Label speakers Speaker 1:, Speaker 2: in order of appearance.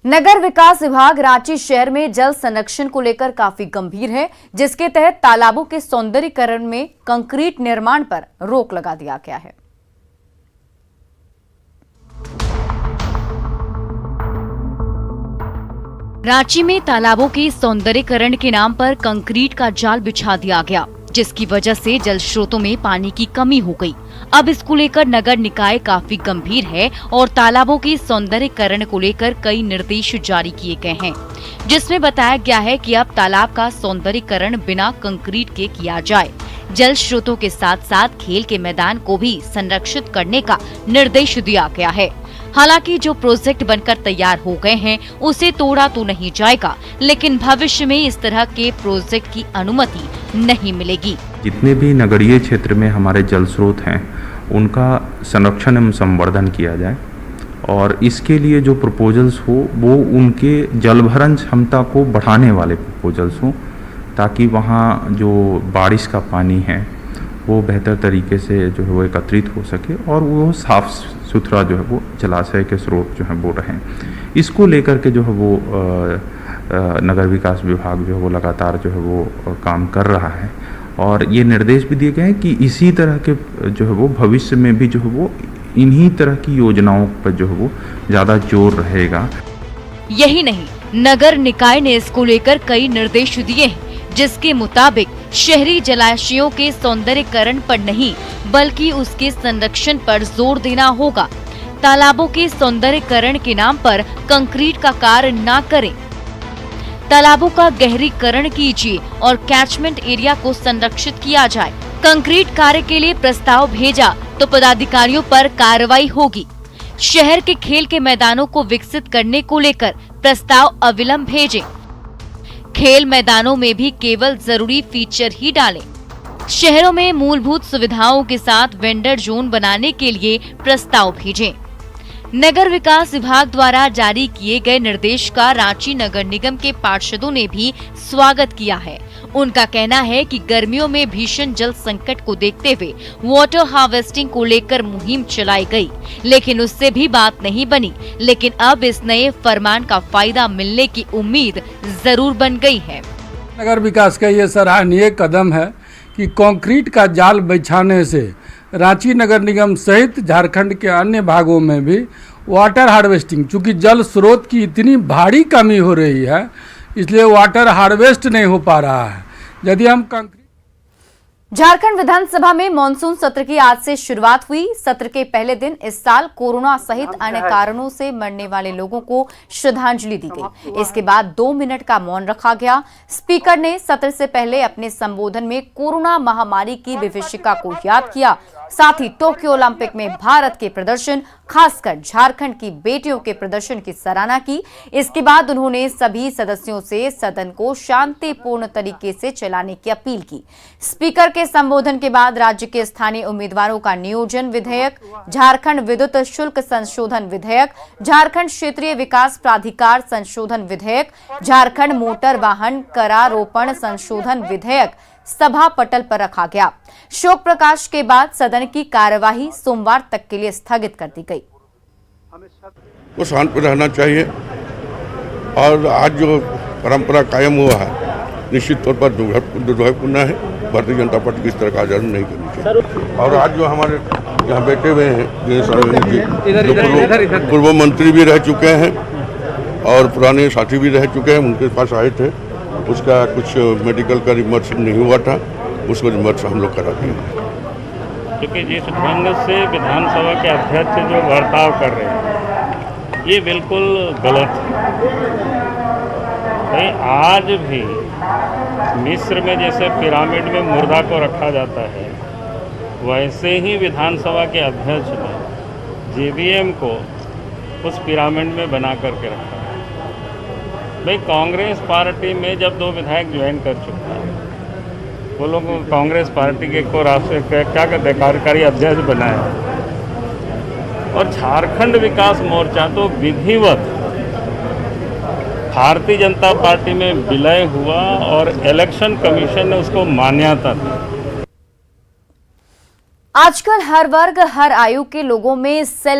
Speaker 1: नगर विकास विभाग रांची शहर में जल संरक्षण को लेकर काफी गंभीर है, जिसके तहत तालाबों के सौंदर्यीकरण में कंक्रीट निर्माण पर रोक लगा दिया गया है। रांची में तालाबों के सौंदर्यीकरण के नाम पर कंक्रीट का जाल बिछा दिया गया, जिसकी वजह से जल स्रोतों में पानी की कमी हो गई। अब इसको लेकर नगर निकाय काफी गंभीर है और तालाबों के सौंदर्यीकरण को लेकर कई निर्देश जारी किए गए हैं, जिसमें बताया गया है कि अब तालाब का सौंदर्यीकरण बिना कंक्रीट के किया जाए। जल स्रोतों के साथ साथ खेल के मैदान को भी संरक्षित करने का निर्देश दिया गया है। हालांकि जो प्रोजेक्ट बनकर तैयार हो गए हैं उसे तोड़ा तो नहीं जाएगा, लेकिन भविष्य में इस तरह के प्रोजेक्ट की अनुमति नहीं मिलेगी।
Speaker 2: जितने भी नगरीय क्षेत्र में हमारे जल स्रोत हैं उनका संरक्षण एवं संवर्धन किया जाए और इसके लिए जो प्रपोजल्स हो वो उनके जलभरण क्षमता को बढ़ाने वाले प्रपोजल्स हो, ताकि वहाँ जो बारिश का पानी है वो बेहतर तरीके से जो है वो एकत्रित हो सके और वो साफ सुथरा जो है वो जलाशय के स्रोत जो है वो रहें। इसको लेकर के जो है वो नगर विकास विभाग जो है वो लगातार जो है वो काम कर रहा है और ये निर्देश भी दिए गए हैं कि इसी तरह के जो है वो भविष्य में भी जो है वो इन्हीं तरह की योजनाओं पर जो है वो ज़्यादा जोर रहेगा।
Speaker 1: यही नहीं, नगर निकाय ने इसको लेकर कई निर्देश दिए हैं, जिसके मुताबिक शहरी जलाशयों के सौंदर्यीकरण पर नहीं बल्कि उसके संरक्षण पर जोर देना होगा। तालाबों के सौंदर्यीकरण के नाम पर कंक्रीट का कार्य न करें। तालाबों का गहरीकरण कीजिए और कैचमेंट एरिया को संरक्षित किया जाए। कंक्रीट कार्य के लिए प्रस्ताव भेजा तो पदाधिकारियों पर कार्रवाई होगी। शहर के खेल के मैदानों को विकसित करने को लेकर प्रस्ताव अविलंब भेजें। खेल मैदानों में भी केवल जरूरी फीचर ही डालें। शहरों में मूलभूत सुविधाओं के साथ वेंडर जोन बनाने के लिए प्रस्ताव भेजें। नगर विकास विभाग द्वारा जारी किए गए निर्देश का रांची नगर निगम के पार्षदों ने भी स्वागत किया है। उनका कहना है कि गर्मियों में भीषण जल संकट को देखते हुए वाटर हार्वेस्टिंग को लेकर मुहिम चलाई गई, लेकिन उससे भी बात नहीं बनी। लेकिन अब इस नए फरमान का फायदा मिलने की उम्मीद जरूर बन गई है।
Speaker 3: नगर विकास का ये सराहनीय कदम है कि कंक्रीट का जाल बिछाने से रांची नगर निगम सहित झारखंड के अन्य भागों में भी वाटर हार्वेस्टिंग, चूँकि जल स्रोत की इतनी भारी कमी हो रही है इसलिए वाटर हार्वेस्ट नहीं हो पा रहा है। यदि हम
Speaker 1: झारखंड विधानसभा में मानसून सत्र की आज से शुरुआत हुई। सत्र के पहले दिन इस साल कोरोना सहित अन्य कारणों से मरने वाले लोगों को श्रद्धांजलि दी गई। इसके बाद 2 मिनट का मौन रखा गया। स्पीकर ने सत्र से पहले अपने संबोधन में कोरोना महामारी की विभीषिका को याद किया, साथ ही टोक्यो ओलंपिक में भारत के प्रदर्शन, खासकर झारखंड की बेटियों के प्रदर्शन की सराहना की। इसके बाद उन्होंने सभी सदस्यों से सदन को शांतिपूर्ण तरीके से चलाने की अपील की। स्पीकर के संबोधन के बाद राज्य के स्थानीय उम्मीदवारों का नियोजन विधेयक, झारखंड विद्युत शुल्क संशोधन विधेयक, झारखंड क्षेत्रीय विकास प्राधिकार संशोधन विधेयक, झारखंड मोटर वाहन करारोपण संशोधन विधेयक सभा पटल पर रखा गया। शोक प्रकाश के बाद सदन की कार्यवाही सोमवार तक के लिए स्थगित कर दी गई।
Speaker 4: वो शांत रहना चाहिए और आज जो परंपरा कायम हुआ है निश्चित तौर पर दुर्भाग्यपूर्ण है। भारतीय जनता पार्टी की इस तरह का आचरण नहीं करनी चाहिए। और आज जो हमारे यहाँ बैठे हुए हैं जो पूर्व मंत्री भी रह चुके हैं और पुराने साथी भी रह चुके हैं, उनके पास आए थे, उसका कुछ मेडिकल का रिमर्श नहीं हुआ था, उसको रिमर्श हम लोग कराते हैं।
Speaker 5: क्योंकि जिस ढंग से विधानसभा के अध्यक्ष जो बर्ताव कर रहे हैं ये बिल्कुल गलत है। आज भी मिस्र में जैसे पिरामिड में मुर्दा को रखा जाता है, वैसे ही विधानसभा के अध्यक्ष ने जेवीएम को उस पिरामिड में बना करके रखा है। भाई कांग्रेस पार्टी में जब 2 विधायक ज्वाइन कर चुका है, वो लोग कांग्रेस पार्टी के को राष्ट्रीय क्या कहते हैं कार्यकारी अध्यक्ष बनाया और झारखंड विकास मोर्चा तो विधिवत भारतीय जनता पार्टी में विलय हुआ और इलेक्शन कमीशन ने उसको मान्यता दी।
Speaker 1: आजकल हर वर्ग हर आयु के लोगों में सेल